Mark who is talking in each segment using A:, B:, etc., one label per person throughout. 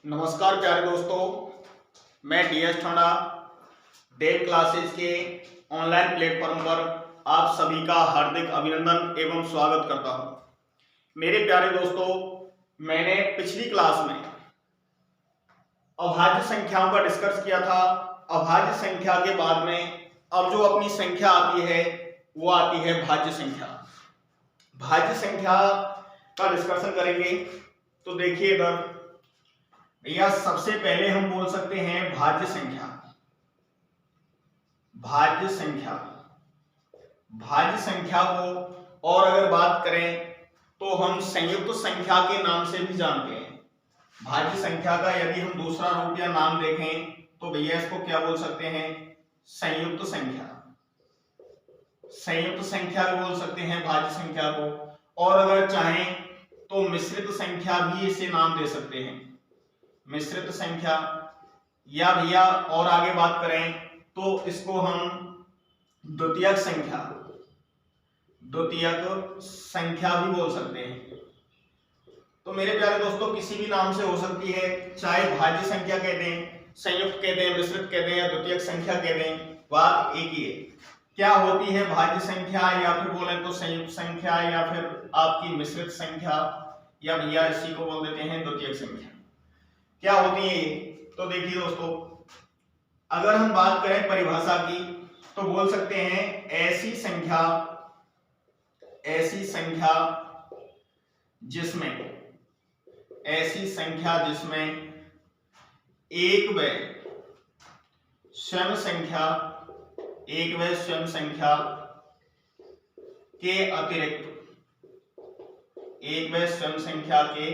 A: नमस्कार प्यारे दोस्तों, मैं DS ठाणा डेव क्लासेस के ऑनलाइन प्लेटफॉर्म पर आप सभी का हार्दिक अभिनंदन एवं स्वागत करता हूं। मेरे प्यारे दोस्तों, मैंने पिछली क्लास में अभाज्य संख्याओं का डिस्कस किया था। अभाज्य संख्या के बाद में अब जो अपनी संख्या आती है वो आती है भाज्य संख्या। भाज्य संख्या का डिस्कशन करेंगे तो देखिए इधर भैया, सबसे पहले हम बोल सकते हैं भाज्य संख्या। भाज्य संख्या, भाज्य संख्या को और अगर बात करें तो हम संयुक्त संख्या के नाम से भी जानते हैं। भाज्य संख्या का यदि हम दूसरा रूप या नाम देखें तो भैया इसको क्या बोल सकते हैं? संयुक्त संख्या। संयुक्त संख्या भी बोल सकते हैं भाज्य संख्या को, और अगर चाहें तो मिश्रित संख्या भी इसे नाम दे सकते हैं, मिश्रित संख्या। या भैया और आगे बात करें तो इसको हम द्वितीयक संख्या, द्वितीयक संख्या भी बोल सकते हैं। तो मेरे प्यारे दोस्तों, किसी भी नाम से हो सकती है, चाहे भाज्य संख्या कह दें, संयुक्त कह दें, मिश्रित कह दें या द्वितीयक संख्या कह दें, बात एक ही है। क्या होती है भाज्य संख्या, या फिर बोले तो संयुक्त संख्या, या फिर आपकी मिश्रित संख्या, या भैया इसी को बोल देते हैं द्वितीयक संख्या। क्या होती है? तो देखिए दोस्तों, अगर हम बात करें परिभाषा की तो बोल सकते हैं ऐसी संख्या, ऐसी संख्या जिसमें, ऐसी संख्या जिसमें एक व स्वयं संख्या, एक व स्वयं संख्या के अतिरिक्त, एक व स्वयं संख्या के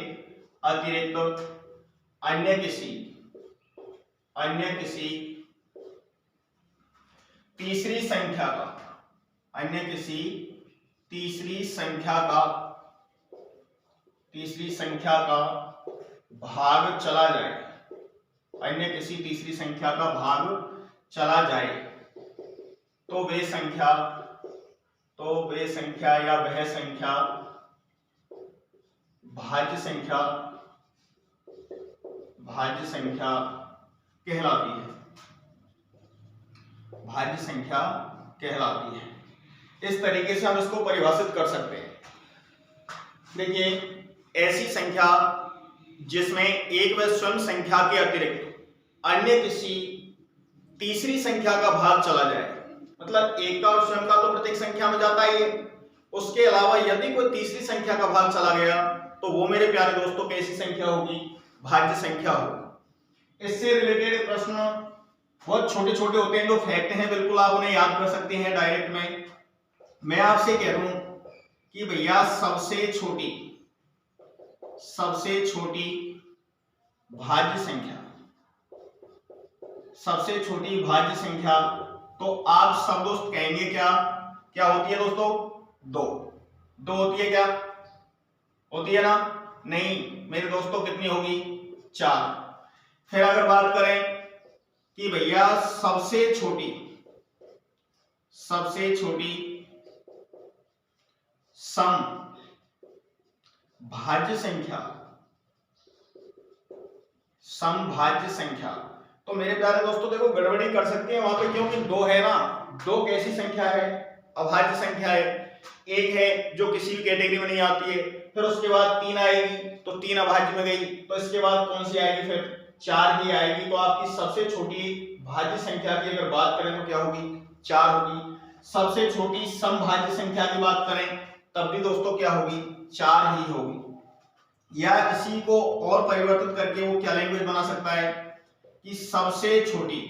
A: अतिरिक्त अन्य किसी तीसरी संख्या का, अन्य किसी तीसरी संख्या का भाग चला जाए, अन्य किसी तीसरी संख्या का भाग चला जाए तो वे संख्या या वह संख्या भाज्य संख्या कहलाती है, भाज्य संख्या कहलाती है। इस तरीके से हम इसको परिभाषित कर सकते हैं। देखिए, ऐसी संख्या जिसमें एक व स्वयं संख्या के अतिरिक्त अन्य किसी तीसरी संख्या का भाग चला जाए, मतलब एक का और स्वयं का तो प्रत्येक संख्या में जाता ही है, उसके अलावा यदि कोई तीसरी संख्या का भाग चला गया तो वो मेरे प्यारे दोस्तों कैसी संख्या होगी? भाज्य संख्या होगी। इससे रिलेटेड प्रश्न बहुत छोटे छोटे होते हैं, जो फैक्ट हैं बिल्कुल आप उन्हें याद कर सकते हैं डायरेक्ट में। मैं आपसे कह दूं कि भैया सबसे छोटी भाज्य संख्या, सबसे छोटी भाज्य संख्या, तो आप सब दोस्त कहेंगे क्या होती है दोस्तों? दो होती है। क्या होती है ना? नहीं मेरे दोस्तों, कितनी होगी? 4। फिर अगर बात करें कि भैया सबसे छोटी सम भाज्य संख्या, तो मेरे प्यारे दोस्तों देखो गड़बड़ी कर सकते हैं वहां पे, क्योंकि 2 है ना। 2 कैसी संख्या है? अभाज्य संख्या है। एक है जो किसी भी कैटेगरी में नहीं आती है, फिर उसके बाद 3 आएगी तो 3 अभाज्य में गई, तो इसके बाद कौन सी आएगी? फिर 4 ही आएगी। तो आपकी सबसे छोटी भाज्य संख्या की अगर बात करें तो क्या होगी? 4 होगी। सबसे छोटी समभाज्य संख्या की बात करें तब भी दोस्तों क्या होगी? 4 ही होगी। या इसी को और परिवर्तित करके वो क्या लैंग्वेज बना सकता है कि सबसे छोटी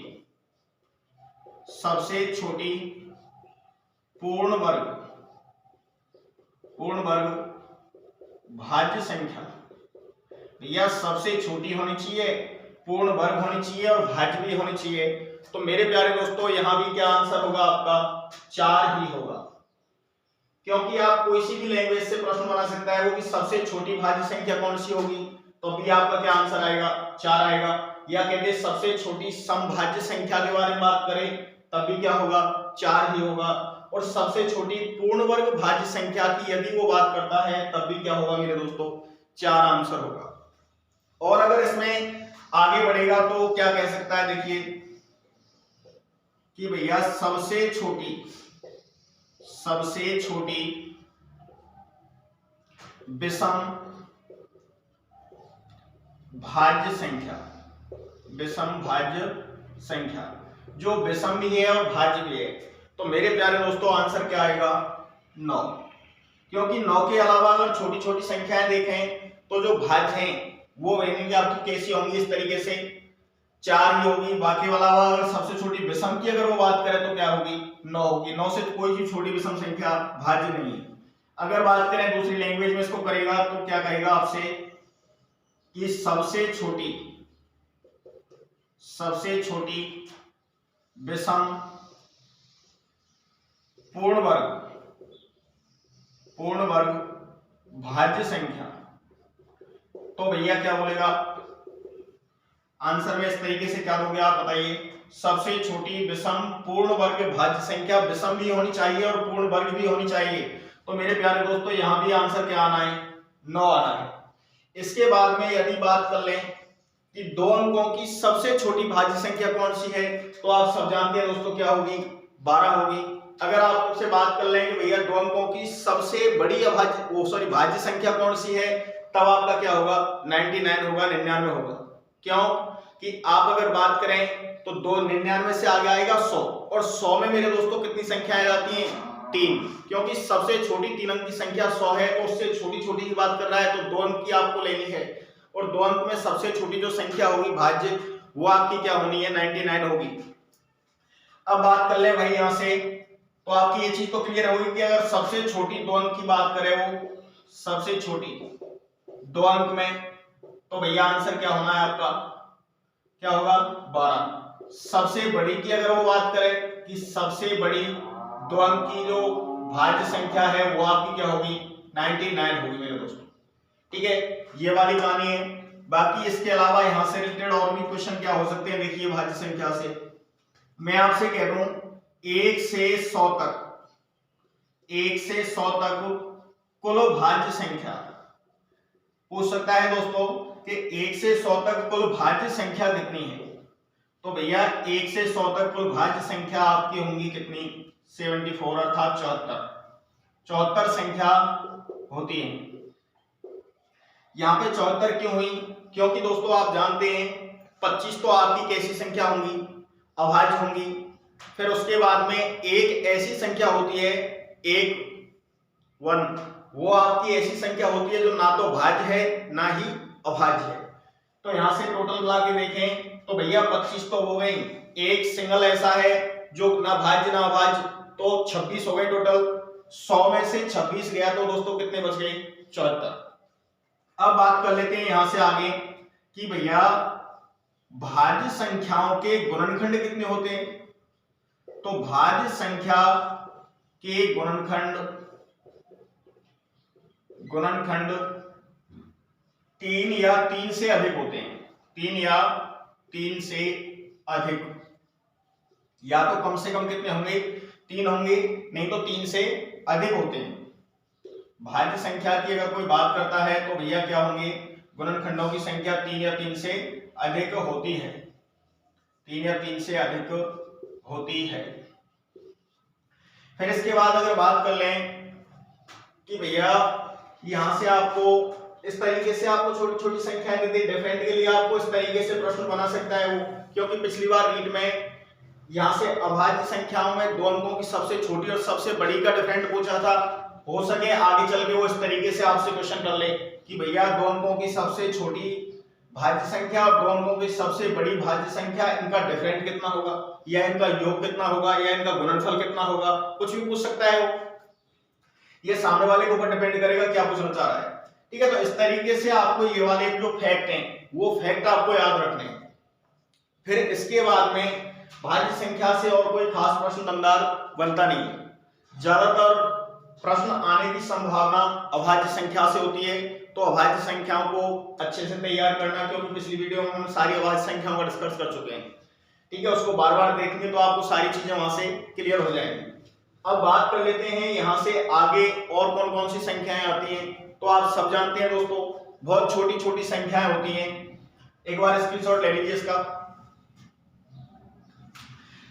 A: पूर्ण वर्ग भाज्य संख्या, या सबसे छोटी होनी चाहिए, पूर्ण वर्ग होनी चाहिए और भाज्य भी होनी चाहिए। तो मेरे प्यारे दोस्तों यहां भी क्या आंसर होगा आपका? 4 ही होगा, क्योंकि आप कोई सी भी लैंग्वेज से प्रश्न बना सकता है वो कि सबसे छोटी भाज्य संख्या कौन सी होगी, तो भी आपका क्या आंसर आएगा? 4 आएगा। या कहते सबसे छोटी समभाज्य संख्या के बारे में बात करें तब भी क्या होगा? 4 ही होगा। और सबसे छोटी पूर्ण वर्ग भाज्य संख्या की यदि वो बात करता है तब भी क्या होगा मेरे दोस्तों? 4 आंसर होगा। और अगर इसमें आगे बढ़ेगा तो क्या कह सकता है, देखिए कि भैया सबसे छोटी विषम भाज्य संख्या जो विषम भी है और भाज्य भी है। तो मेरे प्यारे दोस्तों आंसर क्या आएगा, 9, क्योंकि 9 के अलावा अगर छोटी छोटी संख्याएं देखें तो जो भाज्य हैं वो बनेंगी आपकी कैसी होंगी, इस तरीके से 4 ही होगी। बाकी वाला अगर सबसे छोटी विषम की अगर वो बात करें तो क्या होगी, 9 होगी। 9 से कोई भी छोटी विषम संख्या भाज्य नहीं है। अगर बात करें दूसरी लैंग्वेज में इसको करेगा तो क्या कहेगा आपसे कि सबसे छोटी विषम पूर्ण वर्ग भाज्य संख्या। तो भैया क्या बोलेगा आंसर में, इस तरीके से क्या दोगे आप बताइए, सबसे छोटी विषम पूर्ण वर्ग भाज्य संख्या, विषम भी होनी चाहिए और पूर्ण वर्ग भी होनी चाहिए। तो मेरे प्यारे दोस्तों यहां भी आंसर क्या आना है, 9 आना है। इसके बाद में यदि बात कर लें कि 2 अंकों की सबसे छोटी भाज्य संख्या कौन सी है, तो आप सब जानते हैं दोस्तों क्या होगी, 12 होगी। अगर आप आपसे बात कर लें कि भैया 2 अंकों की सबसे बड़ी भाज्य संख्या कौन सी है, तब आपका क्या होगा, 99 होगा, 99 होगा। क्यों कि आप अगर बात करें तो 99 से आगे आएगा 100, और 100 में मेरे दोस्तों कितनी संख्याएं आती हैं, 3, क्योंकि सबसे छोटी 3 अंक की संख्या 100 है, तो उससे छोटी छोटी की बात कर रहा है तो 2 अंक की आपको लेनी है, और 2 अंक में सबसे छोटी जो संख्या होगी भाज्य वो आपकी क्या होनी है, 99 होगी। अब बात कर ले भाई यहां से, तो आपकी ये चीज तो क्लियर होगी कि अगर सबसे छोटी 2 अंक की बात करें, वो सबसे छोटी 2 अंक में, तो भैया आंसर क्या होना है आपका, क्या होगा, 12। सबसे बड़ी की अगर वो बात करें कि सबसे बड़ी 2 अंक की जो भाज्य संख्या है वो आपकी क्या होगी, 99 होगी मेरे दोस्तों। ठीक है, ये वाली कहानी है। बाकी इसके अलावा यहां से रिलेटेड और भी क्वेश्चन क्या हो सकते हैं, देखिए भाज्य संख्या से मैं आपसे कह दूं 1 से 100 तक कुल भाज्य संख्या पूछ सकता है दोस्तों कि 1 से 100 तक कुल भाज्य संख्या कितनी है। तो भैया 1 से 100 तक कुल भाज्य संख्या आपकी होंगी कितनी, 74, अर्थात 74 संख्या होती है। यहाँ पे 74 क्यों हुई, क्योंकि दोस्तों आप जानते हैं 25 तो आपकी कैसी संख्या होंगी, अभाज्य होंगी। फिर उसके बाद में एक ऐसी संख्या होती है 1, वो आपकी ऐसी संख्या होती है जो ना तो भाज्य है ना ही अभाज्य है। तो यहां से टोटल मिला के देखें तो भैया 25 तो हो गई, एक सिंगल ऐसा है जो ना भाज्य ना अभाज्य, तो 26 हो गए टोटल। 100 में से 26 गया तो दोस्तों कितने बच गए, 74। अब बात कर लेते हैं यहां से आगे कि भैया भाज्य संख्याओं के गुणनखंड कितने होते हैं। तो भाज्य संख्या के गुणनखंड 3 या 3 से अधिक होते हैं, 3 या 3 से अधिक, या तो कम से कम कितने होंगे, 3 होंगे, नहीं तो 3 से अधिक होते हैं। भाज्य संख्या की अगर कोई बात करता है तो भैया क्या होंगे, गुणनखंडों की संख्या 3 या 3 से अधिक होती है, 3 या 3 से अधिक होती है। फिर इसके बाद अगर बात कर लें कि भैया यहां से आपको इस तरीके से आपको छोटी छोटी संख्याएं दे दी, डेफिनेटली आपको इस तरीके से प्रश्न बना सकता है वो, क्योंकि पिछली बार रीड में यहां से अभाज्य संख्याओं में 2 अंकों की सबसे छोटी और सबसे बड़ी का डिफरेंट पूछा था। हो सके आगे चल के वो इस तरीके से आपसे क्वेश्चन कर ले कि भैया 2 अंकों की सबसे छोटी भाज्य संख्या और 2 अंकों की सबसे बड़ी भाज्य संख्या, इनका डिफरेंट कितना होगा, या इनका योग कितना होगा, या इनका गुणनफल कितना होगा, कुछ भी पूछ सकता है वो। ये सामने वाले के ऊपर डिपेंड करेगा क्या पूछना चाह रहा है। ठीक है, तो इस तरीके से आपको ये वाले जो फैक्ट हैं वो फैक्ट आपको याद रखने हैं। फिर इसके बाद में भाज्य संख्या से और कोई खास प्रश्न दमदार बनता नहीं है। ज्यादातर प्रश्न आने की संभावना अभाज्य संख्या से होती है, तो अभाज्य संख्याओं को अच्छे से तैयार करना, क्योंकि पिछली वीडियो में हम सारी अभाज्य संख्याओं का डिस्कस कर चुके हैं। ठीक है, उसको बार बार देखेंगे तो आपको सारी चीजें वहां से क्लियर हो जाएंगी। अब बात कर लेते हैं यहां से आगे और कौन कौन सी संख्याएं आती हैं। तो आप सब जानते हैं दोस्तों बहुत छोटी छोटी संख्याएं होती हैं, एक बार स्क्रीनशॉट ले लीजिए इसका।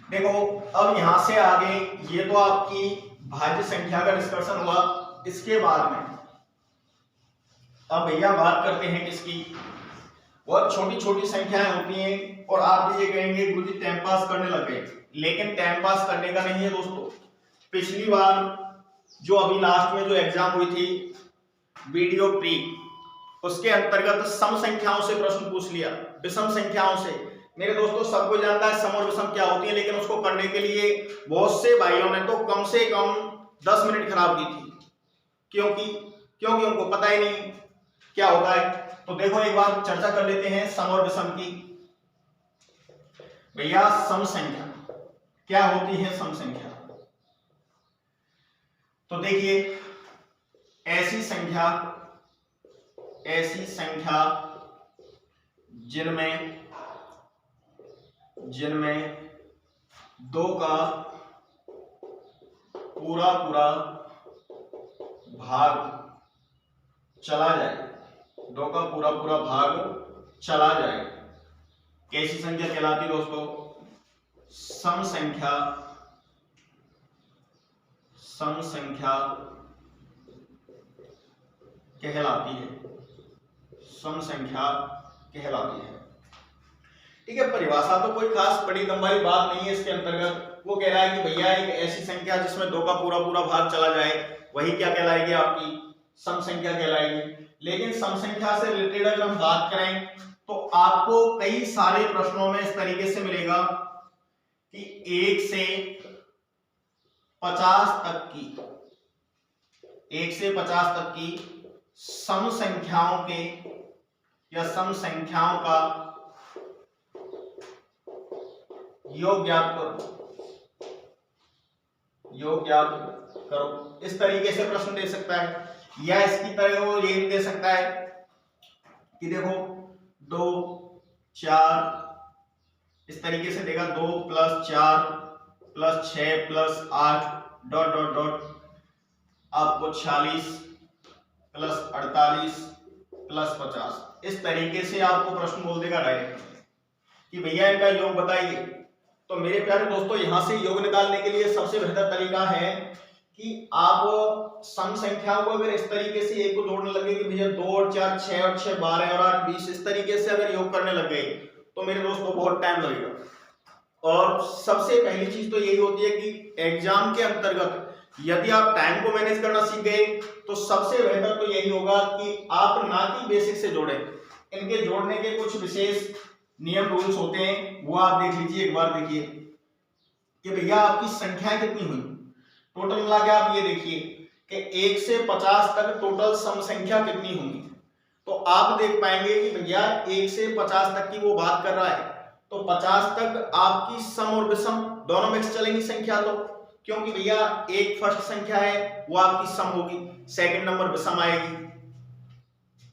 A: देखो अब यहां से आगे ये तो आपकी भाज्य संख्या का डिस्कशन हुआ। इसके बाद में अब भैया बात करते हैं किसकी, बहुत छोटी छोटी संख्याएं होती हैं और आप ये कहेंगे गुरुजी टाइम पास करने लग गए, लेकिन टाइम पास करने का नहीं है दोस्तों। पिछली बार जो अभी लास्ट में जो एग्जाम हुई थी वीडियो प्री, उसके अंतर्गत सम संख्याओं से प्रश्न पूछ लिया, विषम संख्याओं से। मेरे दोस्तों सबको जानता है सम और विषम क्या होती है, लेकिन उसको करने के लिए बहुत से भाइयों ने तो कम से कम 10 मिनट खराब की थी, क्योंकि उनको पता ही नहीं क्या होता है। तो देखो एक बार चर्चा कर लेते हैं सम और विषम की। भैया सम संख्या क्या होती है? सम संख्या तो देखिए ऐसी संख्या जिनमें दो का पूरा भाग चला जाए, दो का पूरा भाग चला जाए, कैसी संख्या कहलाती दोस्तों? सम संख्या कहलाती है, सम संख्या कहलाती है। ठीक है, परिभाषा तो कोई खास बड़ी लंबाई बात नहीं है इसके अंतर्गत। वो कह रहा है कि भैया एक ऐसी संख्या जिसमें दो का पूरा भाग चला जाए, वही क्या कहलाएगी? आपकी सम संख्या कहलाएगी। लेकिन सम संख्या से रिलेटेड अगर हम बात करें तो आपको कई सारे प्रश्नों में इस तरीके से मिलेगा कि 1 से 50 तक की सम संख्याओं के या सम संख्याओं का योग ज्ञात करो, इस तरीके से प्रश्न दे सकता है। या इसकी तरह वो ये भी दे सकता है कि देखो 2 4 इस तरीके से देगा, 2 + 4 + 6 + 8 डॉट डॉट डॉट आपको 46 + 48 + 50, इस तरीके से आपको प्रश्न बोल देगा डायरेक्ट कि भैया इनका योग बताइए। तो मेरे प्यारे दोस्तों यहां से योग निकालने के लिए सबसे बेहतर तरीका है कि आप सम संख्याओं को अगर इस तरीके से एक को जोड़ने लगे कि भैया 2 और 4 6 और 6 12 और 8 20, इस तरीके से अगर योग करने लग गए तो मेरे दोस्तों बहुत टाइम लगेगा। और सबसे पहली चीज तो यही होती है कि एग्जाम के अंतर्गत यदि आप टाइम को मैनेज करना सीख गए तो सबसे बेहतर तो यही होगा कि आप ना कि बेसिक से जोड़ें, इनके जोड़ने के कुछ विशेष नियम रूल्स होते हैं, वो आप देख लीजिए। एक बार देखिए कि भैया आपकी संख्याएं कितनी हुई, टोटल मिला के आप ये देखिए कि 1 से 50 तक टोटल सम संख्या कितनी होंगी। तो आप देख पाएंगे कि भैया 1 से 50 तक की वो बात कर रहा है, तो 50 तक आपकी सम और विषम दोनों मिक्स चलेंगी संख्या, तो क्योंकि भैया एक फर्स्ट संख्या है वो आपकी सम होगी, सेकंड नंबर विषम आएगी,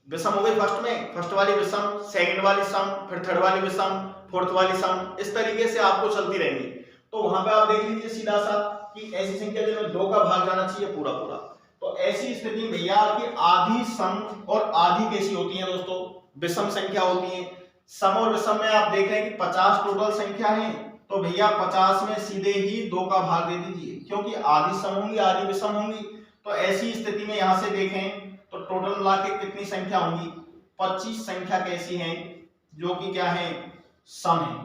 A: विषम हो गई फर्स्ट में, फर्स्ट वाली विषम, सेकंड वाली सम, फिर थर्ड वाली विषम, फोर्थ वाली सम, इस तरीके से आपको चलती रहेंगी। तो वहां पे आप देख लीजिए सीधा सा कि ऐसी संख्या जिसमें 2 का भाग जाना चाहिए पूरा, तो ऐसी स्थिति में भैया आपकी आधी सम और आधी कैसी होती है दोस्तों? विषम संख्या होती है। सम और विषम में आप देख रहे हैं कि 50 टोटल संख्या है, तो भैया 50 में सीधे ही 2 का भाग दे दीजिए, क्योंकि आधी सम होंगी आधी विषम होंगी। तो ऐसी स्थिति में यहां से देखें तो टोटल मिला के कितनी संख्या होंगी? 25 संख्या कैसी है जो कि क्या है? सम है।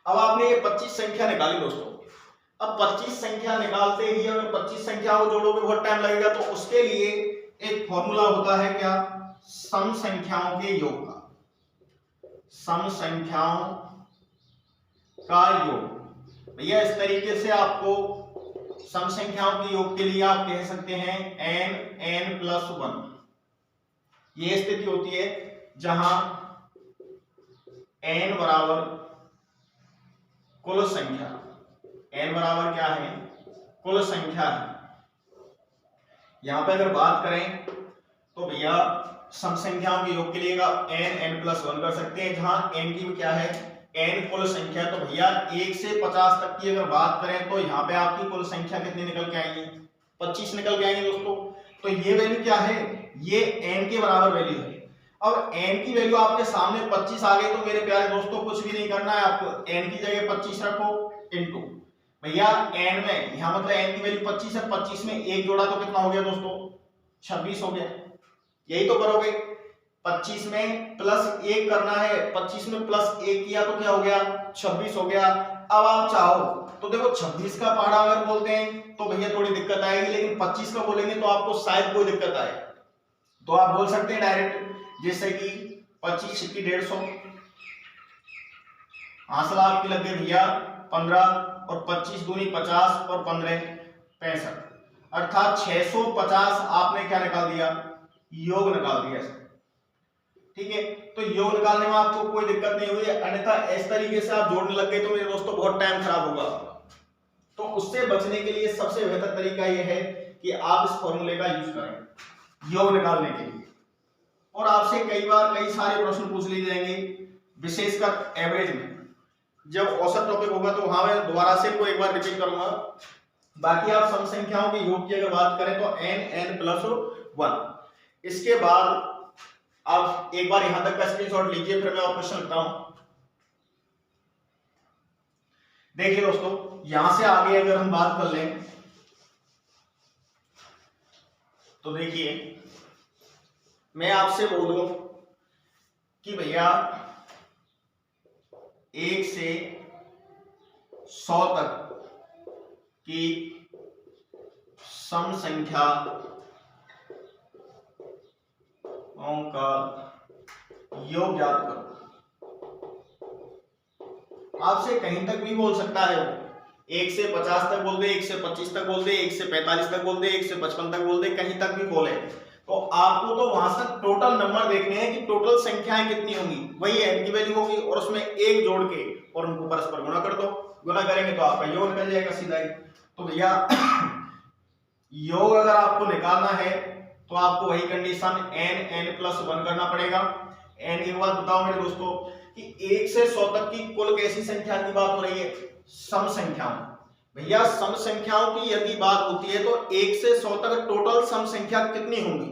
A: अब आपने ये 25 संख्या निकाली दोस्तों। अब 25 संख्या निकालते ही अगर 25 संख्या को जोड़ोगे बहुत टाइम लगेगा, तो उसके लिए एक फॉर्मूला होता है क्या? सम संख्याओं के योग का, सम संख्याओं का योग। भैया इस तरीके से आपको सम संख्याओं के योग के लिए आप कह सकते हैं n+1। ये स्थिति होती है जहां n बराबर कुल संख्या, n बराबर क्या है? कुल संख्या है। यहां पे अगर बात करें तो भैया सम संख्याओं के योग के लिए n+1 कर सकते हैं, जहां n की क्या है? n कुल संख्या। तो भैया 1 से 50 तक की अगर बात करें तो यहाँ पे आपकी कुल संख्या कितनी निकल के आएंगी? 25 निकल के आएंगे दोस्तों। तो ये वैल्यू क्या है? ये n के बराबर वैल्यू है। अब n की वैल्यू आपके सामने 25 आ गई, तो मेरे प्यारे दोस्तों कुछ भी नहीं करना है आपको, n की जगह 25 रखो इनटू भैया n में, यहां मतलब n की वैल्यू 25 है, 25 में एक जोड़ा तो कितना हो गया दोस्तों 26 हो गया, यही तो करोगे। 25 में प्लस 1 करना है, 25 में प्लस 1 किया तो क्या हो गया 26 हो गया। अब आप चाहो तो देखो 26 का पहाड़ा अगर बोलते हैं तो भैया थोड़ी दिक्कत आएगी, लेकिन 25 का बोलेंगे तो आपको शायद कोई दिक्कत आए, तो आप बोल सकते हैं डायरेक्ट, जैसे कि 25 छिक्की 150, आंसर आपकी लग गई भैया 15, और 25 दूनी 50 और 15 65, अर्थात 650 आपने क्या निकाल दिया, योग निकाल दिया। ठीक है, तो योग निकालने में आपको कोई दिक्कत नहीं हुई, अन्यथा इस तरीके से आप जोड़ने लग गए तो मेरे दोस्तों बहुत टाइम खराब होगा। तो उससे बचने के लिए सबसे बेहतर तरीका यह है कि आप इस फॉर्मूले का यूज करें योग निकालने के लिए। और आपसे कई बार कई सारे प्रश्न पूछ लिए जाएंगे, विशेषकर एवरेज में, जब औसत टॉपिक होगा तो वहां मैं दोबारा से को एक बार रिपीट करूंगा। बाकी आप सम संख्याओं के योग की अगर बात करें तो n+1। इसके बाद आप एक बार यहां तक का स्क्रीनशॉट लीजिए, फिर मैं और क्वेश्चन लिखता हूं। देखिए दोस्तों, यहां से आगे अगर हम बात कर लें तो देखिए मैं आपसे बोलूं कि भैया 1 से 100 तक की सम संख्या का योग ज्ञात करो। आपसे कहीं तक भी बोल सकता है वो, 1 से 50 तक बोल दे, 1 से 25 तक बोल दे, 1 से 45 तक बोल दे, 1 से 55 तक बोल दे, कहीं तक भी बोले, तो आपको तो वहां से टोटल नंबर देखने हैं कि टोटल संख्याएं कितनी होंगी, वही n की वैल्यू होगी, और उसमें एक जोड़ के और उनको परस्पर गुणा कर दो, गुणा करेंगे तो आपका योग निकल जाएगा सीधा ही। तो भैया योग अगर आपको निकालना है तो आपको वही कंडीशन n+1 करना पड़ेगा। n एक बात बताओ मेरे दोस्तों कि 1 से 100 तक की कुल कैसी संख्या की बात हो रही है, सम संख्याओं। भैया सम संख्याओं की यदि बात होती है तो 1 से 100 तक टोटल सम संख्या कितनी होंगी,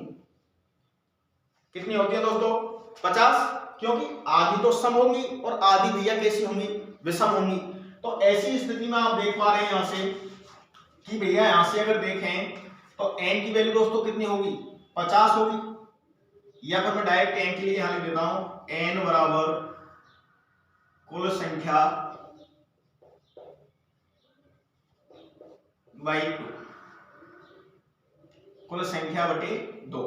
A: कितनी होती है दोस्तों 50, क्योंकि आधी तो सम होंगी और आधी भैया कैसी होंगी, विषम होंगी। तो ऐसी स्थिति में आप देख पा रहे हैं यहां से कि भैया यहां से अगर देखें तो n की वैल्यू दोस्तों कितनी होगी 50 होगी, या फिर मैं डायरेक्ट n के लिए यहां लिख देता हूं n बराबर कुल संख्या बाई 2, कुल संख्या बटे 2।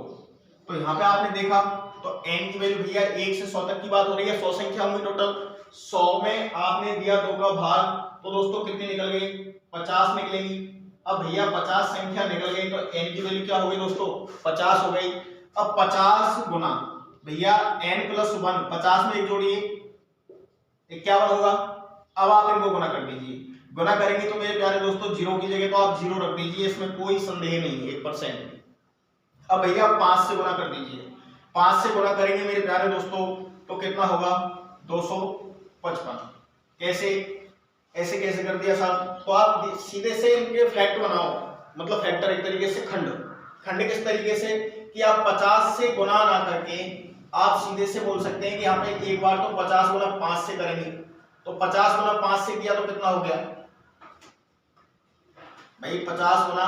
A: तो यहां पे आपने देखा तो n की वैल्यू भैया 1 से 100 तक की बात हो रही है, 100 संख्या होंगी टोटल, 100 में आपने दिया 2 का भाग, तो दोस्तों कितनी निकल गई 50 निकलेगी। अब भैया 50 संख्या निकल गई तो n की वैल्यू क्या हो गई दोस्तों 50 हो गई। अब 50 गुना भैया n+1, 50 में एक जोड़िए 51 होगा। अब आप इनको गुना कर दीजिए, गुना करेंगे तो मेरे प्यारे दोस्तों 0 की जगह तो आप 0 रख दीजिए, इसमें कोई संदेह नहीं है 1%। अब भैया 5 से गुना कर दीजिए, 5 से गुना करेंगे मेरे प्यारे दोस्तों तो कितना होगा 255। कैसे, ऐसे कैसे कर दिया साहब, तो आप सीधे से इनके फैक्ट बनाओ, मतलब फैक्टर एक तरीके से खंड किस तरीके से कि आप 50 से गुना ना करके आप सीधे से बोल सकते हैं कि यहाँ पे एक बार तो 50 गुना 5 से करेंगे, तो 50 गुना 5 से किया तो कितना हो गया भाई 50 गुना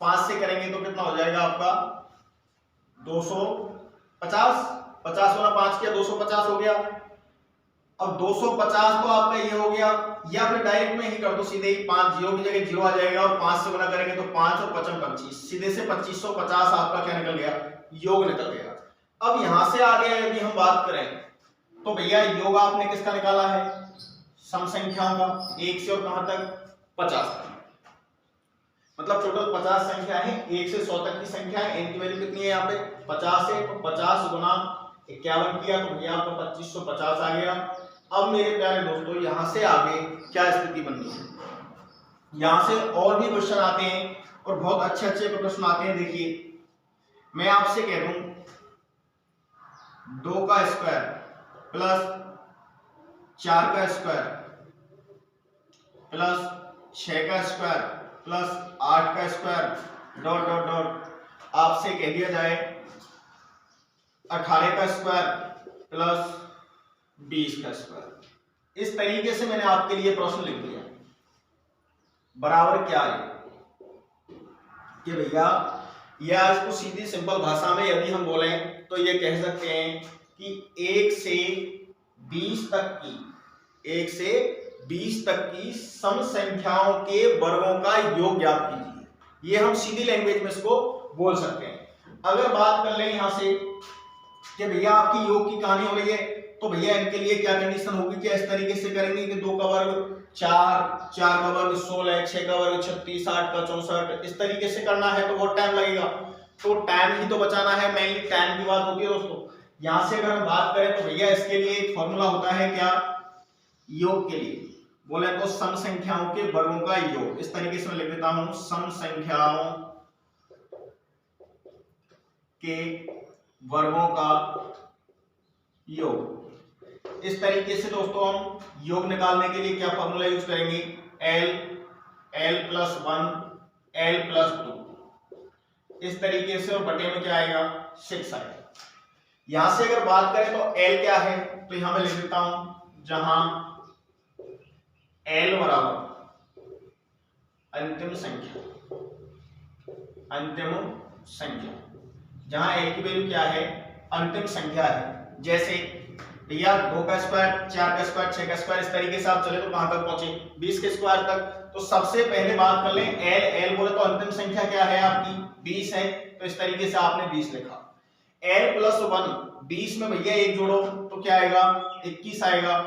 A: 5 से करेंगे तो कितना हो जाएगा आपका 250, 50 गुना 5 किया 250 हो गया। अब 250 तो आपका ये हो गया, या फिर डायरेक्ट में ही कर दो सीधे ही, 5 0 की जगह 0 आ जाएगा और 5 से गुना करेंगे तो 5 और 5 25, सीधे से 2550 आपका क्या निकल गया, योग निकल गया। अब यहां से आगे यदि हम बात करें तो भैया योग आपने किसका निकाला है, सम संख्याओं का, 1 से और कहां तक 50 तक, मतलब टोटल 50 संख्या है, 1 से 100 तक की संख्या है, n की वैल्यू कितनी है यहाँ पे 50 है, तो 50 गुना 51 किया तो भैया आपका 2550 आ गया। अब मेरे प्यारे दोस्तों यहां से आगे क्या स्थिति बननी है, यहां से और भी क्वेश्चन आते हैं और बहुत अच्छे अच्छे प्रश्न आते हैं। देखिए मैं आपसे कह दूं 2 का स्क्वायर प्लस 4 का स्क्वायर प्लस 6 का स्क्वायर प्लस 8 का स्क्वायर डॉट डॉट डॉट, आपसे कह दिया जाए 18 का स्क्वायर प्लस 20 का स्क्वायर। इस तरीके से मैंने आपके लिए प्रश्न लिख दिया। बराबर क्या है कि भैया, या इसको सीधी सिंपल भाषा में यदि हम बोले तो ये कह सकते हैं कि 1 से 20 तक की सम संख्याओं के वर्गों का योग ज्ञात कीजिए। ये हम सीधी लैंग्वेज में इसको बोल सकते हैं। अगर बात कर लें यहां से कि भैया आपकी योग की कहानी हो रही है, तो भैया इनके लिए क्या कंडीशन होगी कि इस तरीके से करेंगे कि 2 का वर्ग 4, 4 का वर्ग 16, 6 का वर्ग 36, 8 का 64, इस तरीके से करना है तो बहुत टाइम लगेगा। तो टाइम ही तो बचाना है, मेनली टाइम की बात होती है दोस्तों। यहां से अगर हम बात करें तो भैया इसके लिए एक फॉर्मूला होता है क्या, योग के लिए बोले तो सम संख्याओं के वर्गों का योग। इस तरीके से मैं लिख देता हूं, सम संख्याओं के वर्गों का योग। इस तरीके से दोस्तों हम योग निकालने के लिए क्या फॉर्मूला यूज करेंगे, l प्लस 1 l प्लस 2, इस तरीके से, और बटे में क्या आएगा 6 आएगा। यहां से अगर बात करें तो l क्या है, तो यहां मैं लिख देता हूं, जहां l बराबर अंतिम संख्या, जहां l की वैल्यू क्या है, अंतिम संख्या है। जैसे भैया 2 का स्क्वायर, 4 का स्क्वायर, 6 का स्क्वायर, इस तरीके से आप चले तो कहां तक पहुंचे, 20 के स्क्वायर तक। तो सबसे पहले बात कर लें l बोले तो अंतिम संख्या क्या है आपकी 20 है, तो इस तरीके से आपने 20 लिखा। l प्लस 1, 20 में भैया 1 जोड़ो तो क्या आएगा 21 आएगा।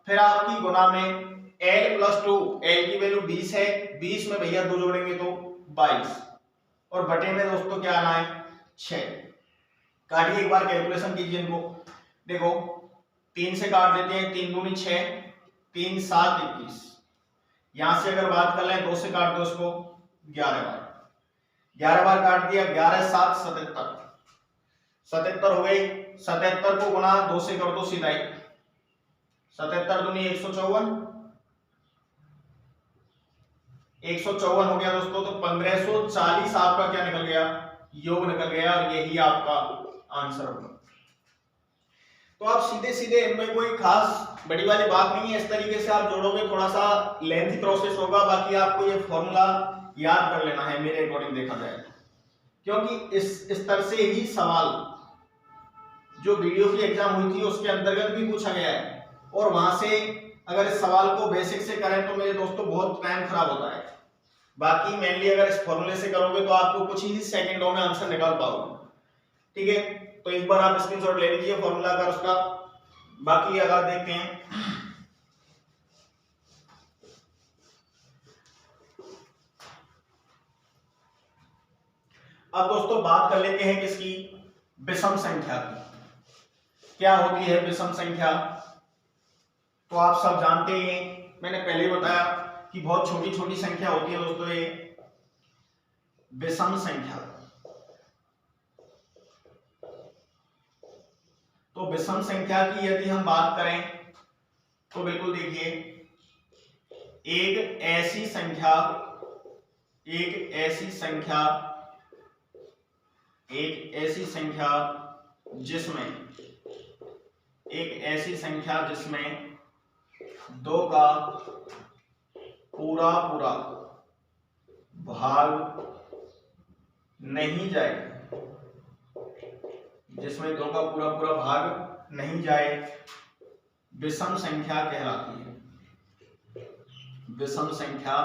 A: फिर आपकी गुना में l प्लस 2, l की वैल्यू 20 है, 20 में भैया 2 जोड़ेंगे तो 22, और बटे में दोस्तों क्या आना है 6। काटिए एक बार, कैलकुलेशन कीजिए इनको। देखो 3 से काट देते हैं, 3 दूनी 6, 3 7 21। यहां से अगर बात कर लें 2 से काट दो इसको 11 बार काट दिया, 11 7 77 हो गई। 77 को गुना 2 से कर दो सीधा ही, 77 दूनी 154 हो गया दोस्तों। तो 1540 आपका क्या निकल गया, योग निकल गया, और यही आपका आंसर होगा। तो आप सीधे सीधे, इनमें कोई खास बड़ी वाली बात नहीं है। इस तरीके से आप जोड़ोगे, थोड़ा सा लेंथी प्रोसेस होगा, बाकी आपको ये फॉर्मूला याद कर लेना है मेरे अकॉर्डिंग देखा जाए, क्योंकि इस तरह से ही सवाल जो वीडियो की एग्जाम हुई थी उसके अंतर्गत भी पूछा गया है, और वहां से अगर इस सवाल को बेसिक से करें तो मेरे दोस्तों बहुत टाइम खराब होता है। बाकी मेनली अगर इस फॉर्मूले से करोगे तो आपको कुछ ही सेकंडों में आंसर निकाल पाओगे। ठीक है, तो एक बार आप स्क्रीनशॉट ले लीजिए फॉर्मूला का उसका। बाकी अगर देखते हैं, अब दोस्तों बात कर लेते हैं किसकी, विषम संख्या की। क्या होती है विषम संख्या, तो आप सब जानते हैं, मैंने पहले ही बताया कि बहुत छोटी छोटी संख्या होती है दोस्तों ये विषम संख्या। तो विषम संख्या की यदि हम बात करें तो बिल्कुल देखिए, एक ऐसी संख्या जिसमें 2 का पूरा भाग नहीं जाए, जिसमें 2 का पूरा भाग नहीं जाए, विषम संख्या कहलाती है। विषम संख्या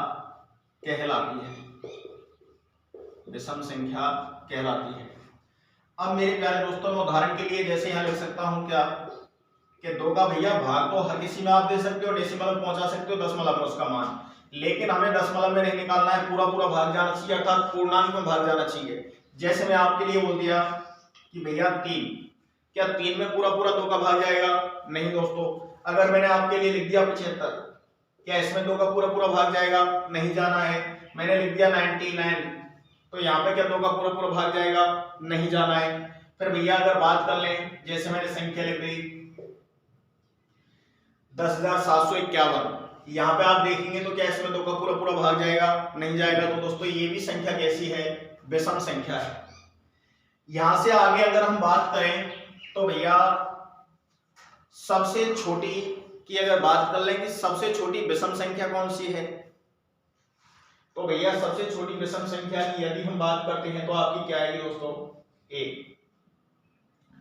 A: कहलाती है। अब मेरे प्यारे दोस्तों, मैं उदाहरण के लिए जैसे यहां लिख सकता हूं क्या, कि 2 का भैया भाग तो हर किसी में आप दे सकते हो, डेसिमल में पहुंचा सकते हो, दशमलव में उसका मान, लेकिन हमें दशमलव में नहीं निकालना है, पूरा भाग जाना चाहिए, अर्थात पूर्णांक में भाग जाना चाहिए। जैसे मैं आपके लिए बोल दिया कि भैया 3, क्या 3 में पूरा 2 का भाग जाएगा? नहीं दोस्तों। अगर मैंने आपके लिए लिख दिया 75, क्या इसमें 2 का पूरा भाग जाएगा? नहीं जाना है। मैंने लिख दिया 99, तो यहाँ पे क्या 2 का पूरा भाग जाएगा? नहीं जाना है। फिर भैया अगर बात कर लें, जैसे मैंने संख्या लिख दी 10,751, यहाँ पे आप देखेंगे तो क्या इसमें 2 का पूरा भाग जाएगा? नहीं जाएगा। तो दोस्तों ये भी संख्या कैसी है? विषम संख्या है। यहां से आगे अगर हम बात करें तो भैया सबसे छोटी की अगर बात कर लें कि सबसे छोटी विषम संख्या कौन सी है, तो भैया सबसे छोटी विषम संख्या की यदि हम बात करते हैं तो आपकी क्या आएगी दोस्तों, 1।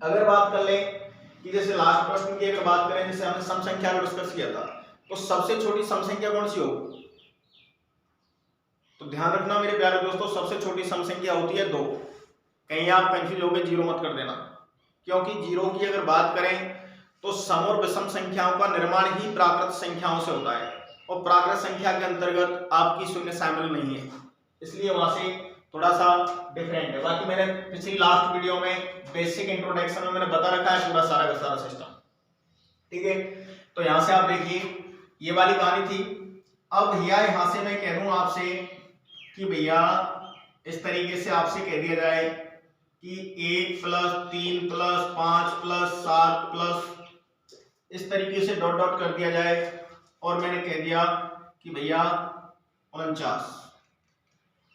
A: अगर बात कर लें कि जैसे लास्ट प्रश्न की अगर बात करें, जैसे हमने सम संख्या को डिस्कस किया था, तो सबसे छोटी सम संख्या कौन सी होगी, तो ध्यान रखना मेरे प्यारे दोस्तों, सबसे छोटी सम संख्या होती है 2। कहीं आप कंफ्यूज हो गए, जीरो मत कर देना, क्योंकि जीरो की अगर बात करें तो सम और विषम संख्याओं का निर्माण ही प्राकृत संख्याओं से होता है, और प्राकृत संख्या के अंतर्गत आपकी शून्य शामिल नहीं है, इसलिए वहां से थोड़ा सा डिफरेंट है। बाकी मैंने पिछली लास्ट वीडियो में बेसिक इंट्रोडक्शन में मैंने बता रखा है पूरा सारा का सारा सिस्टम, ठीक है। तो यहां से आप देखिए ये वाली कहानी थी। अब भैया यहां से मैं कह दूं आपसे कि भैया इस तरीके से आपसे कह दिया जाए कि 1 + 3 + 5 + 7 प्लस इस तरीके से डॉट डॉट कर दिया जाए, और मैंने कह दिया कि भैया 49।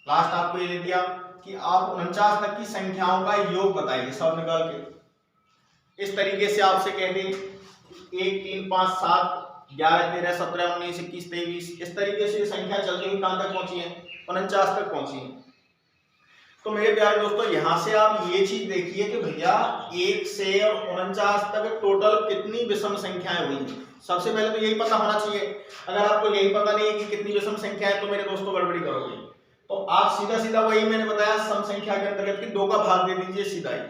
A: लास्ट आपको ये दे दिया कि आप 49 तक की संख्याओं का योग बताइए सब निकाल के। इस तरीके से आपसे कह दें 1 3 5 7 11 13 17 19 21 23, इस तरीके से संख्या चलती हुई कहां तक पहुंची है, 49 तक पहुंची है। तो मेरे प्यारे दोस्तों यहां से आप ये चीज देखिए कि भैया 1 से 49 तक टोटल कितनी विषम संख्याएं हुई हैं। सबसे पहले तो यही पता होना चाहिए। अगर आपको यही पता नहीं है कि कितनी विषम संख्या है तो मेरे दोस्तों गड़बड़ी करोगे। तो आप सीधा सीधा वही मैंने बताया सम संख्या के अंतर्गत कि 2 का भाग दे दीजिए सीधा ही।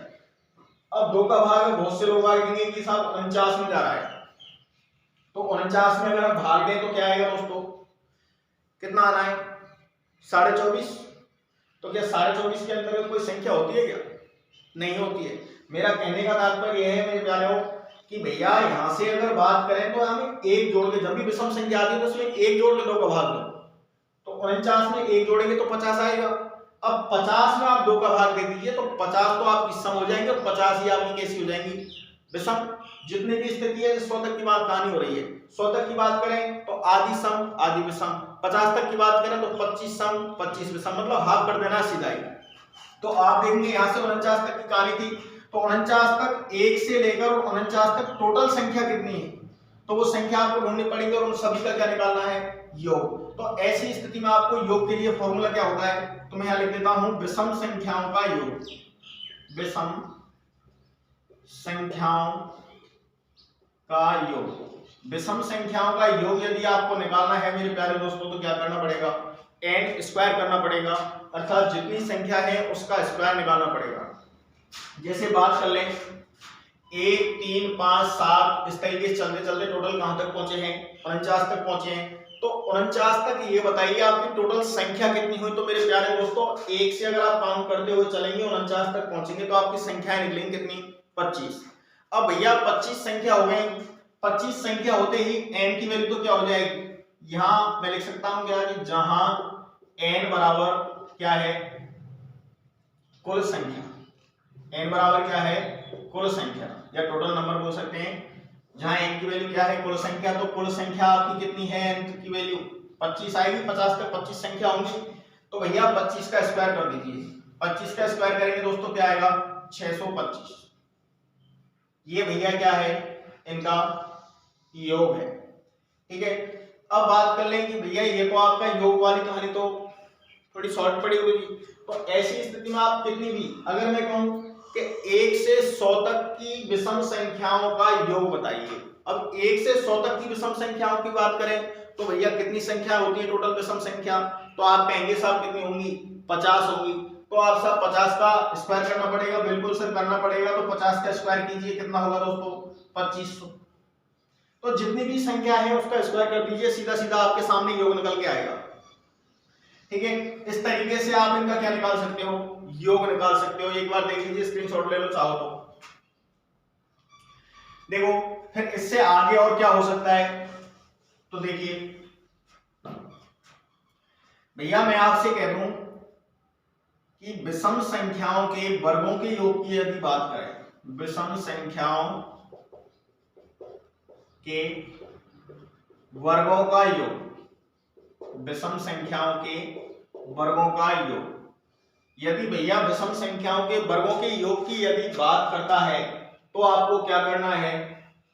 A: अब 2 का भाग बहुत से लोग आएंगे कि साहब 49 में जा रहा है, तो 49 में अगर हम भाग दें तो क्या आएगा दोस्तों, कितना आना है 24.5। तो क्या 24.5 के अंतर्गत कोई संख्या होती है क्या, नहीं होती है। मेरा कहने का तात्पर्य यह है मेरे प्यारे कि भैया यहां से अगर बात करें तो हमें एक जोड़ के, जब भी विषम संख्या आती है तो उसमें एक जोड़ के 2 का भाग दो, तो 49 में एक जोड़ेंगे तो 50 आएगा। अब 50 में आप 2 का भाग दे दीजिए तो 50 तो आपकी सम हो जाएंगे और 50 ही आपकी कैसी हो जाएंगी, विषम। जितनी भी स्थिति है 100 तक की बात कहानी हो रही है। 100 तक की बात करें तो आधी सम आधी विषम, 50 तक की बात करें तो 25 सम 25 विषम, मतलब हाफ कर देना सीधा ही। तो आप देखेंगे यहां से 49 तक की कहानी थी, तो 49 तक 1 से लेकर 49 तक टोटल संख्या कितनी है, तो वो संख्या आपको ढूंढनी पड़ेगी और उन सभी का क्या निकालना है, योग। तो ऐसी स्थिति में आपको योग के लिए फॉर्मूला क्या होता है, तो मैं यहां लिख देता हूं विषम संख्याओं का योग। विषम संख्याओं का योग, विषम संख्याओं का योग यदि आपको निकालना है मेरे प्यारे दोस्तों तो क्या करना पड़ेगा, n स्क्वायर करना पड़ेगा, अर्थात जितनी संख्या है उसका स्क्वायर निकालना पड़ेगा। जैसे बात कर लें 1 3 5 7 इस तरीके से चलते चलते टोटल कहां तक पहुंचे हैं, 49 तक पहुंचे हैं। तो 49 तक ये बताइए आपकी टोटल संख्या कितनी हुई, तो मेरे प्यारे दोस्तों 1 से अगर आप काउंट करते हुए चलेंगे 49 तक पहुंचेंगे तो आपकी संख्याएं निकलेंगी कितनी, 25। अब भैया 25 संख्या हो गई, 25 संख्या होते ही n की वैल्यू तो क्या हो जाएगी, यहां मैं लिख सकता हूं क्या कि जहां n बराबर क्या है, कुल संख्या, n बराबर क्या है, कुल संख्या या टोटल नंबर बोल सकते हैं। जहां n की वैल्यू क्या है, कुल संख्या, तो कुल संख्या आपकी कितनी है, n की वैल्यू 25 आएगी। 50 तक 25 संख्या होंगी, तो भैया 25 का स्क्वायर कर दीजिए। 25 का स्क्वायर करेंगे दोस्तों क्या आएगा, 625। ये भैया क्या है, इनका योग है, ठीक है। अब बात कर लें कि भैया ये तो आपका योग वाली कहानी तो थोड़ी शॉर्ट पड़ी हुई, तो ऐसी स्थिति में आप कितनी भी, अगर मैं कहूं कि 1 से 100 तक की विषम संख्याओं का योग बताइए। अब 1 से 100 तक की विषम संख्याओं की बात करें तो भैया कितनी संख्या होती है टोटल विषम संख्या, तो आप कहेंगे साहब कितनी होंगी, 50 होगी। तो आप साहब 50 का स्क्वायर करना पड़ेगा, बिल्कुल सर करना पड़ेगा। तो 50 का स्क्वायर कीजिए, कितना होगा दोस्तों, 2500। तो जितनी भी संख्या है उसका स्क्वायर कर दीजिए, सीधा सीधा आपके सामने योग निकल के आएगा, ठीक है। इस तरीके से आप इनका क्या निकाल सकते हो, योग निकाल सकते हो। एक बार देख लीजिए, स्क्रीनशॉट ले लो चाहो तो। देखो फिर इससे आगे और क्या हो सकता है, तो देखिए भैया मैं आपसे कह दूं कि विषम संख्याओं के वर्गों के योग की यदि बात करें, विषम संख्याओं के वर्गों का योग, विषम संख्याओं के वर्गों का योग, यदि भैया विषम संख्याओं के वर्गों के योग की यदि बात करता है तो आपको क्या करना है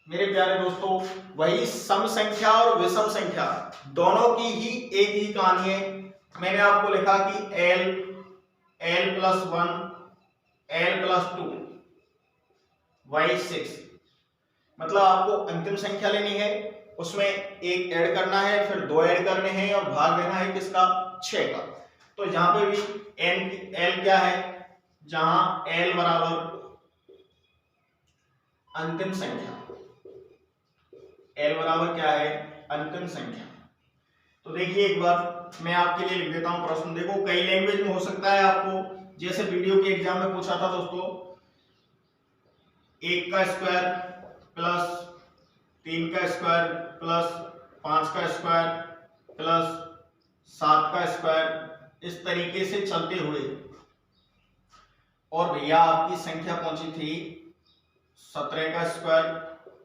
A: मेरे प्यारे दोस्तों, वही सम संख्या और विषम संख्या दोनों की ही एक ही कहानी है। मैंने आपको लिखा कि l+1 l+2 y 6, मतलब आपको अंतिम संख्या लेनी है, उसमें एक ऐड करना है, फिर दो ऐड करने हैं और भाग देना है किसका, 6 का। तो यहां पे भी l क्या है, जहां l बराबर अंतिम संख्या, l बराबर क्या है, अंतिम संख्या। तो देखिए एक बार मैं आपके लिए लिख देता हूं प्रश्न। देखो कई लैंग्वेज में हो सकता है आपको, जैसे वीडियो के एग्जाम में पूछा था दोस्तों, 1 का स्क्वायर प्लस 3 का स्क्वायर प्लस 5 का स्क्वायर प्लस 7 का स्क्वायर, इस तरीके से चलते हुए, और भैया आपकी संख्या पहुंची थी 17 का स्क्वायर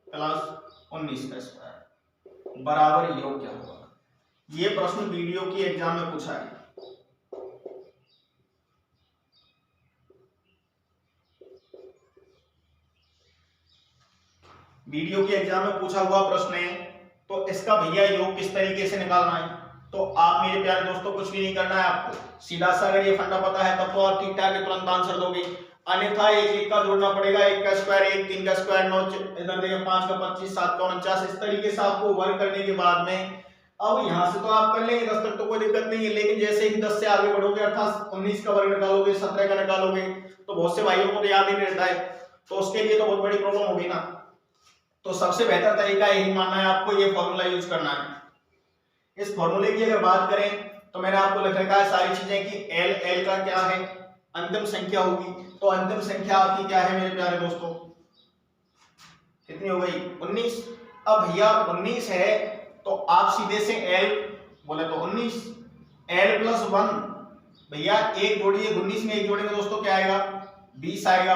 A: प्लस 19 का स्क्वायर बराबर योग क्या होगा। ये प्रश्न वीडियो की एग्जाम में पूछा है। वीडियो के एग्जाम में पूछा हुआ प्रश्न है, तो इसका भैया योग किस तरीके से निकालना है। तो आप मेरे प्यारे दोस्तों कुछ भी नहीं करना है, आपको सीधा सा अगर ये फंडा पता है तब तो आप ठीक ठाक तुरंत आंसर दोगे, अन्यथा एक का जोड़ना पड़ेगा, 1 का स्क्वायर 1, 3 का स्क्वायर 9, इधर देखिए 5 का 25, 7 का 49, इस तरीके से आपको वर्क करने के बाद में, अब यहां से तो आप कर लेंगे 10 तक तो कोई दिक्कत नहीं है, लेकिन जैसे ही 10 से आगे बढ़ोगे अर्थात 19 का वर्ग निकालोगे, 17 का निकालोगे, तो बहुत से भाइयों को तो याद ही नहीं रहता है, तो उसके लिए तो बहुत बड़ी प्रॉब्लम होगी ना। तो सबसे बेहतर तरीका यही मानना है आपको, ये फॉर्मूला यूज करना है। इस फॉर्मूले की अगर बात करें तो मैंने आपको लिख रखा है सारी चीजें कि l का क्या है, अंतिम संख्या होगी। तो अंतिम संख्या आपकी क्या है मेरे प्यारे दोस्तों, कितनी हो गई, 19। अब भैया 19 है तो आप सीधे से l बोले तो 19, l+1 भैया एक जोड़िए, 19 में एक जोड़ेंगे दोस्तों क्या आएगा, 20 आएगा।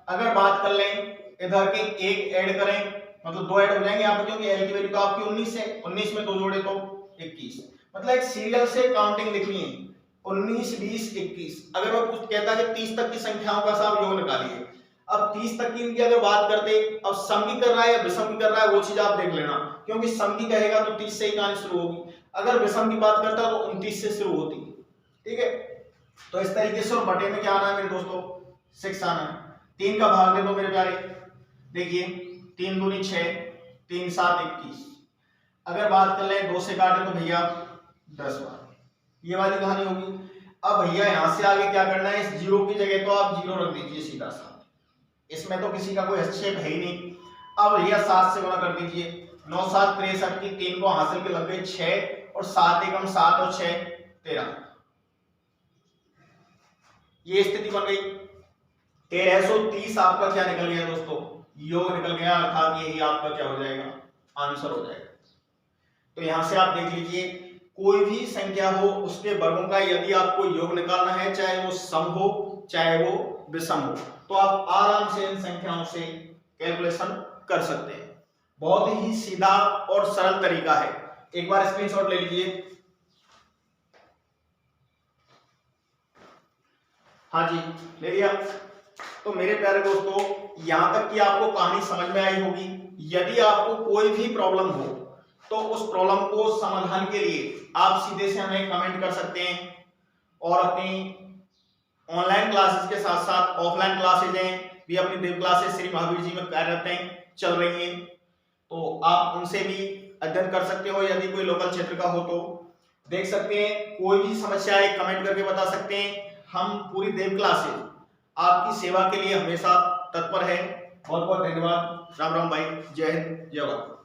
A: अगर बात कर लें इधर के एक ऐड करें, मतलब दो ऐड हो जाएंगे यहाँ पे, क्योंकि l की वैल्यू तो आपकी 19 है, 19 में दो जोड़े तो 21, मतलब एक सीरियल से काउंटिंग लिखनी है, 19 20 21। अगर मैं कुछ कहता कि 30 तक की संख्याओं का साहब योग निकालिए, अब 30 तक की इनकी अगर बात करते, अब सम की कर रहा है या विषम की कर रहा है वो चीज आप देख लेना, क्योंकि सम की कहेगा तो 30 से ही कहानी शुरू होगी, अगर विषम की बात करता है तो 29 से शुरू होती है, ठीक है। तो इस तरीके से, और बटे में क्या आना है मेरे दोस्तों, 6 आना है। 3 का भाग दे दो मेरे प्यारे, देखिए 3 दूनी 6, 3 7 21। अगर बात कर ले 2 से काटे तो भैया 10 बार, ये वाली कहानी होगी। अब भैया यहां से आगे क्या करना है, इस जीरो की जगह तो आप जीरो रख दीजिए सीधा सा, इसमें तो किसी का कोई हस्तक्षेप है ही नहीं। अब भैया 7 से गुणा कर दीजिए, 9 7 63 की 3 को हासिल के लग गए 6, और 7 एकम 7 और 6 13, ये स्थिति बन गई। 1330 आपका क्या निकल गया दोस्तों, योग निकल गया, अर्थात यही आपका क्या हो जाएगा, आंसर हो जाएगा। तो यहां से आप देख लीजिए, कोई भी संख्या हो उसके वर्गों का यदि आपको योग निकालना है, चाहे वो सम हो चाहे वो विषम हो, तो आप आराम से इन संख्याओं से कैलकुलेशन कर सकते हैं। बहुत ही सीधा और सरल तरीका है, एक बार स्क्रीनशॉट ले लीजिए। हाँ जी ले लिया। तो मेरे प्यारे दोस्तों, यहां तक कि आपको कहानी समझ में आई होगी। यदि आपको कोई भी प्रॉब्लम हो तो उस प्रॉब्लम को समाधान के लिए आप सीधे से हमें कमेंट कर सकते हैं, और अपनी ऑनलाइन क्लासेस के साथ साथ ऑफलाइन क्लासेज हैं भी, अपनी देव क्लासेस श्री महावीर जी में कार्यरत हैं, चल रही हैं, तो आप उनसे भी अध्ययन कर सकते हो। यदि कोई लोकल क्षेत्र का हो तो देख सकते हैं, कोई भी समस्या है कमेंट करके बता सकते हैं। हम पूरी देव क्लासेज आपकी सेवा के लिए हमेशा तत्पर है। बहुत बहुत धन्यवाद। राम राम भाई, जय हिंद, जय भारत।